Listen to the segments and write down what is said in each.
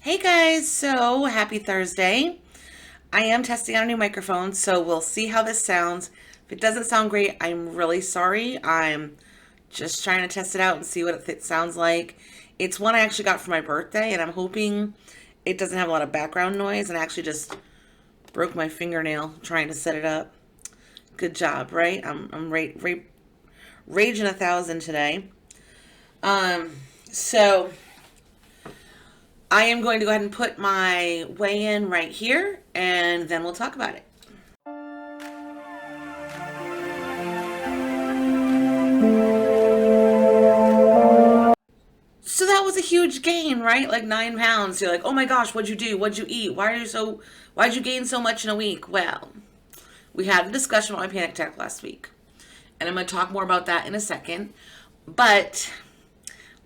Hey guys, so happy Thursday. I am testing out a new microphone, so we'll see how this sounds. If it doesn't sound great, I'm really sorry. I'm just trying to test it out and see what it sounds like. It's one I actually got for my birthday, and I'm hoping it doesn't have a lot of background noise. And I actually just broke my fingernail trying to set it up. Good job, right? I'm raging 1,000 today. Um, so I am going to go ahead and put my weigh in right here, and then we'll talk about it. So that was a huge gain, right? Like 9 pounds. You're like, oh my gosh, what'd you do? What'd you eat? Why'd you gain so much in a week? Well, we had a discussion about my panic attack last week, and I'm going to talk more about that in a second. But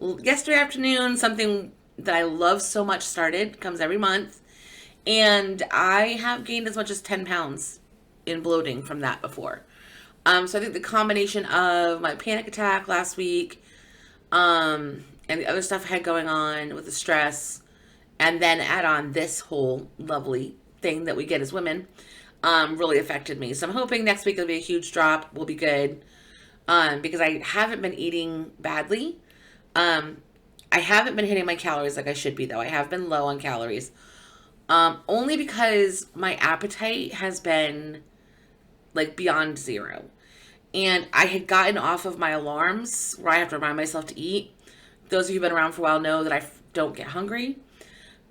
yesterday afternoon, something that I love so much started, comes every month, and I have gained as much as 10 pounds in bloating from that before. So I think the combination of my panic attack last week, and the other stuff I had going on with the stress, and then add on this whole lovely thing that we get as women, really affected me. So I'm hoping next week it'll be a huge drop. We'll be good. Because I haven't been eating badly. Um, I haven't been hitting my calories like I should be, though. I have been low on calories. Only because my appetite has been like beyond zero. And I had gotten off of my alarms where I have to remind myself to eat. Those of you who've been around for a while know that I don't get hungry.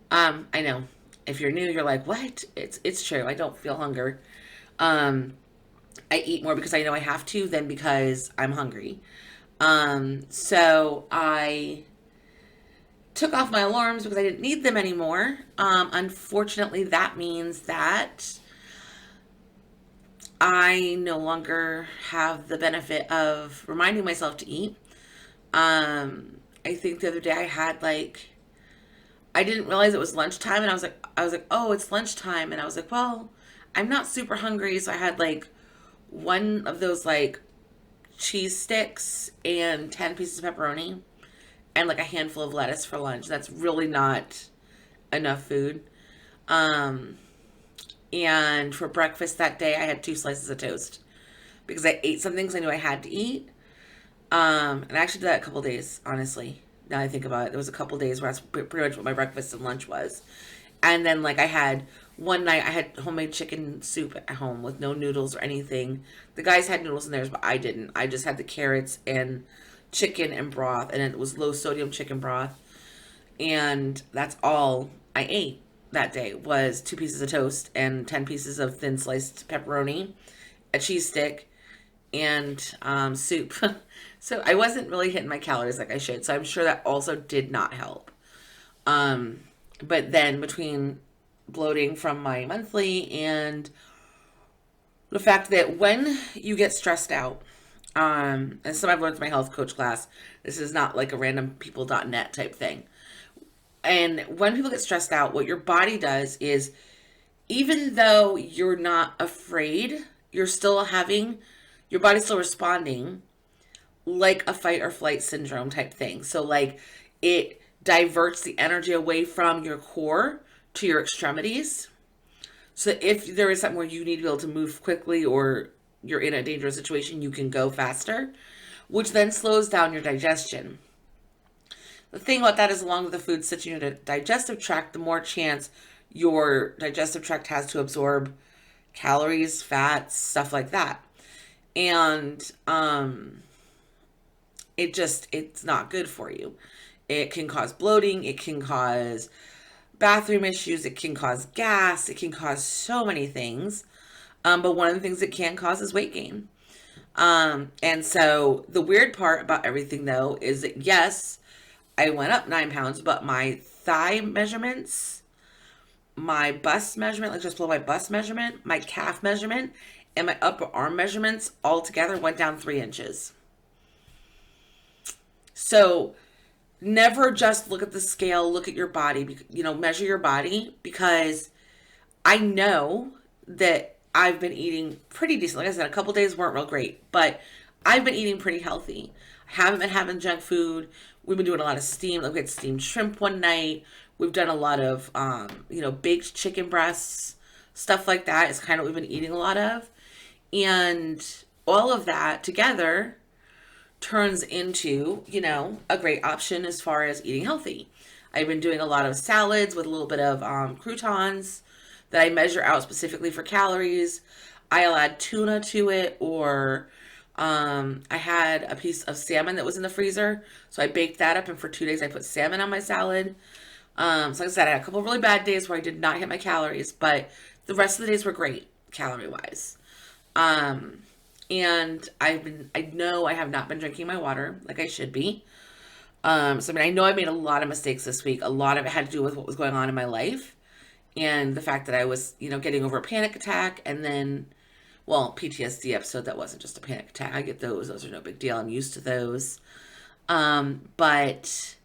I know. If you're new, you're like, what? It's true. I don't feel hunger. Um, I eat more because I know I have to than because I'm hungry. So I took off my alarms because I didn't need them anymore. Unfortunately, that means that I no longer have the benefit of reminding myself to eat. I think the other day I had like I didn't realize it was lunchtime, and I was like, oh, it's lunchtime, and I was like, well, I'm not super hungry, so I had like one of those like cheese sticks and 10 pieces of pepperoni and like a handful of lettuce for lunch. That's really not enough food. Um, and for breakfast that day, I had 2 slices of toast because I ate something because I knew I had to eat. And I actually did that a couple days, honestly. Now I think about it, there was a couple days where that's pretty much what my breakfast and lunch was. And then, like, I had one night, I had homemade chicken soup at home with no noodles or anything. The guys had noodles in theirs, but I didn't. I just had the carrots and chicken and broth, and it was low sodium chicken broth. And that's all I ate that day was 2 pieces of toast and 10 pieces of thin sliced pepperoni, a cheese stick, and soup. So I wasn't really hitting my calories like I should. So I'm sure that also did not help. Um, but then between bloating from my monthly and the fact that when you get stressed out, and some I've learned from my health coach class, this is not like a random people.net type thing. And when people get stressed out, what your body does is, even though you're not afraid, you're still having, your body's still responding like a fight or flight syndrome type thing. So, like, it diverts the energy away from your core to your extremities. So, if there is something where you need to be able to move quickly or you're in a dangerous situation, you can go faster, which then slows down your digestion. The thing about that is, along with the food sitting in your digestive tract, the more chance your digestive tract has to absorb calories, fats, stuff like that. And it's not good for you. It can cause bloating, it can cause bathroom issues, it can cause gas, it can cause so many things. But one of the things it can cause is weight gain. And so the weird part about everything, though, is that yes, I went up 9 pounds, but my thigh measurements, my bust measurement, like just below my bust measurement, my calf measurement, and my upper arm measurements all together went down 3 inches. So never just look at the scale, look at your body, measure your body, because I know that I've been eating pretty decent. Like I said, a couple days weren't real great, but I've been eating pretty healthy. I haven't been having junk food. We've been doing a lot of steam. Like we had steamed shrimp one night. We've done a lot of, baked chicken breasts, stuff like that is kind of what we've been eating a lot of. And all of that together turns into, a great option as far as eating healthy. I've been doing a lot of salads with a little bit of croutons that I measure out specifically for calories. I'll add tuna to it, or I had a piece of salmon that was in the freezer. So I baked that up, and for 2 days I put salmon on my salad. So like I said, I had a couple of really bad days where I did not hit my calories, but the rest of the days were great calorie wise. Um, and I know I have not been drinking my water like I should be. So I mean, I know I made a lot of mistakes this week. A lot of it had to do with what was going on in my life and the fact that I was, getting over a panic attack, and then, well, PTSD episode that wasn't just a panic attack. I get those. Those are no big deal. I'm used to those. But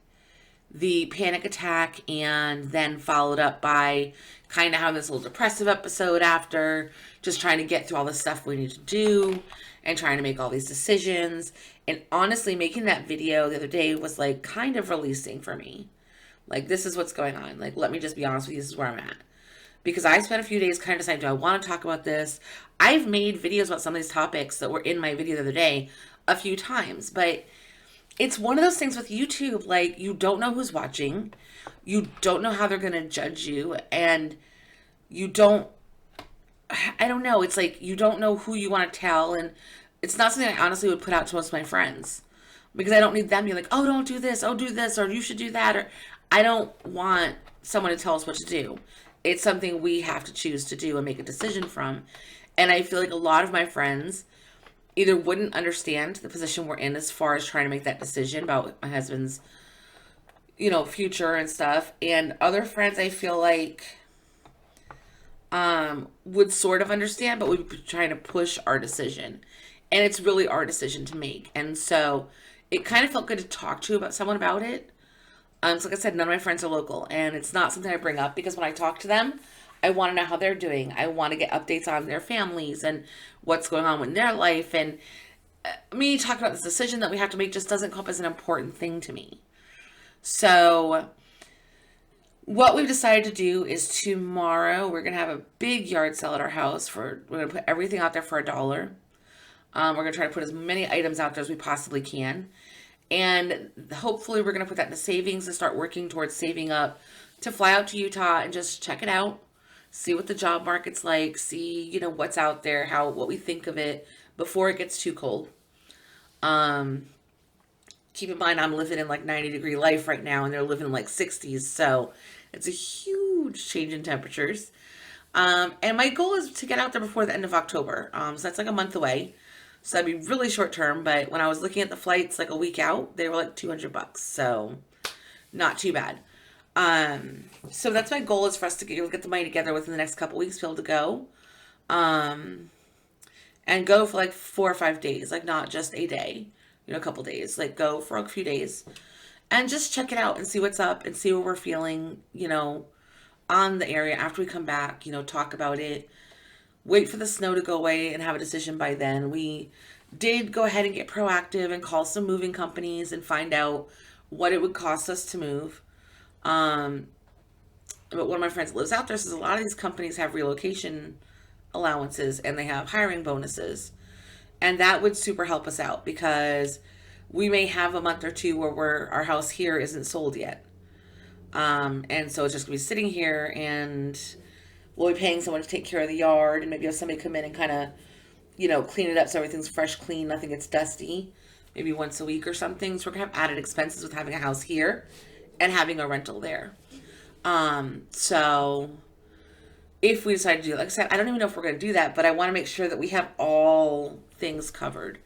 the panic attack, and then followed up by kind of having this little depressive episode after, just trying to get through all the stuff we need to do and trying to make all these decisions. And honestly, making that video the other day was like kind of releasing for me. Like, this is what's going on. Like, let me just be honest with you. This is where I'm at. Because I spent a few days kind of deciding, do I want to talk about this? I've made videos about some of these topics that were in my video the other day a few times, but it's one of those things with YouTube. Like, you don't know who's watching. You don't know how they're going to judge you. And you don't, I don't know. It's like, you don't know who you want to tell. And it's not something I honestly would put out to most of my friends, because I don't need them being like, oh, don't do this. Oh, do this. Or you should do that. Or I don't want someone to tell us what to do. It's something we have to choose to do and make a decision from. And I feel like a lot of my friends either wouldn't understand the position we're in as far as trying to make that decision about my husband's, future and stuff. And other friends, I feel like, would sort of understand, but would be trying to push our decision. And it's really our decision to make. And so it kind of felt good to talk to about someone about it. So like I said, none of my friends are local, and it's not something I bring up because when I talk to them, I want to know how they're doing. I want to get updates on their families and what's going on in their life. And me talking about this decision that we have to make just doesn't come up as an important thing to me. So what we've decided to do is tomorrow we're going to have a big yard sale at our house. We're going to put everything out there for $1. We're going to try to put as many items out there as we possibly can. And hopefully we're going to put that into savings and start working towards saving up to fly out to Utah and just check it out. See what the job market's like. See, what's out there, what we think of it before it gets too cold. Keep in mind, I'm living in like 90-degree life right now, and they're living in like 60s. So it's a huge change in temperatures. And my goal is to get out there before the end of October. So that's like a month away. So that'd be really short term, but when I was looking at the flights like a week out, they were like $200. So not too bad. So that's my goal, is for us to get the money together within the next couple weeks to be able to go. And go for like 4 or 5 days, like not just a day, a couple days, like go for a few days and just check it out and see what's up and see what we're feeling, on the area after we come back, talk about it. Wait for the snow to go away and have a decision by then. We did go ahead and get proactive and call some moving companies and find out what it would cost us to move. But one of my friends that lives out there says a lot of these companies have relocation allowances and they have hiring bonuses. And that would super help us out, because we may have a month or two where our house here isn't sold yet. And so it's just going to be sitting here, and we'll be paying someone to take care of the yard, and maybe have somebody come in and kind of, clean it up so everything's fresh, clean, nothing gets dusty, maybe once a week or something. So we're going to have added expenses with having a house here and having a rental there. So if we decide to do it, like I said, I don't even know if we're going to do that, but I want to make sure that we have all things covered.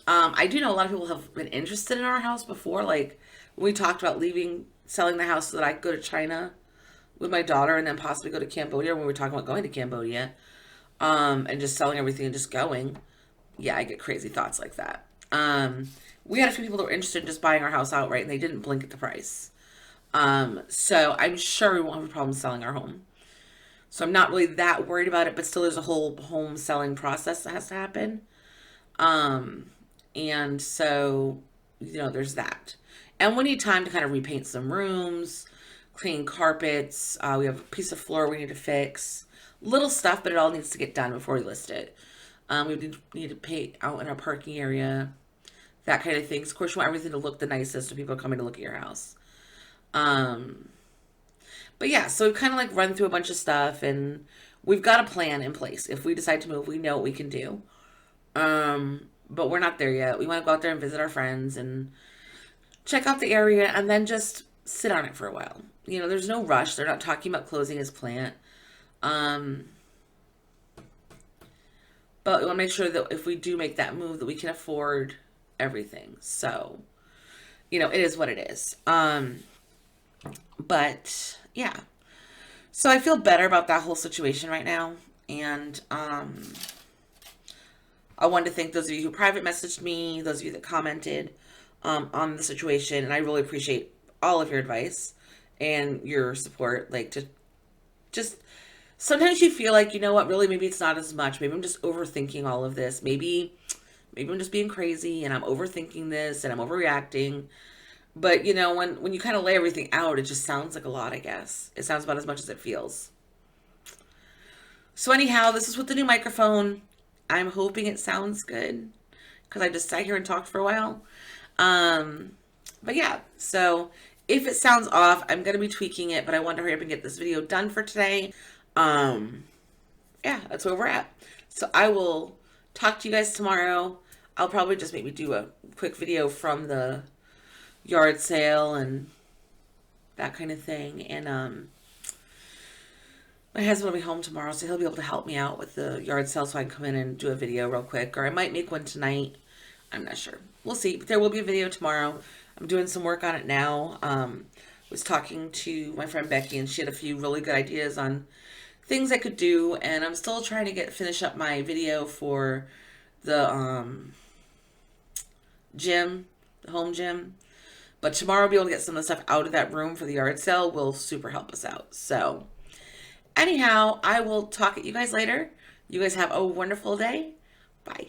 I do know a lot of people have been interested in our house before. Like, when we talked about selling the house so that I could go to China with my daughter and then possibly go to Cambodia, when we were talking about going to Cambodia, and just selling everything and just going. Yeah, I get crazy thoughts like that. We had a few people that were interested in just buying our house outright, and they didn't blink at the price. So I'm sure we won't have a problem selling our home. So I'm not really that worried about it, but still there's a whole home selling process that has to happen. And so, there's that. And we need time to kind of repaint some rooms, clean carpets. We have a piece of floor we need to fix. Little stuff, but it all needs to get done before we list it. We need to paint out in our parking area, that kind of things. Of course, you want everything to look the nicest when people are coming to look at your house. Um, but yeah, so we've kind of like run through a bunch of stuff, and we've got a plan in place. If we decide to move, we know what we can do. But we're not there yet. We want to go out there and visit our friends and check out the area and then just sit on it for a while. You know, there's no rush. They're not talking about closing his plant. Um, but we want to make sure that if we do make that move, that we can afford everything. So, you know, it is what it is. But yeah. So I feel better about that whole situation right now. And I wanted to thank those of you who private messaged me, those of you that commented on the situation, and I really appreciate all of your advice and your support. Like, to just sometimes you feel like, you know what, really maybe it's not as much. Maybe I'm just overthinking all of this. Maybe I'm just being crazy and I'm overthinking this and I'm overreacting. But you know, when you kind of lay everything out, it just sounds like a lot, I guess. It sounds about as much as it feels. So anyhow, this is with the new microphone. I'm hoping it sounds good because I just sat here and talked for a while. Um, but yeah, so if it sounds off, I'm going to be tweaking it, but I want to hurry up and get this video done for today. Um, yeah, that's where we're at. So I will talk to you guys tomorrow. I'll probably just maybe do a quick video from the yard sale and that kind of thing. And my husband will be home tomorrow, so he'll be able to help me out with the yard sale so I can come in and do a video real quick. Or I might make one tonight. I'm not sure. We'll see. But there will be a video tomorrow. I'm doing some work on it now. Was talking to my friend Becky, and she had a few really good ideas on things I could do. And I'm still trying to finish up my video for the gym, the home gym. But tomorrow I'll be able to get some of the stuff out of that room for the yard sale. Will super help us out. So anyhow, I will talk at you guys later. You guys have a wonderful day. Bye.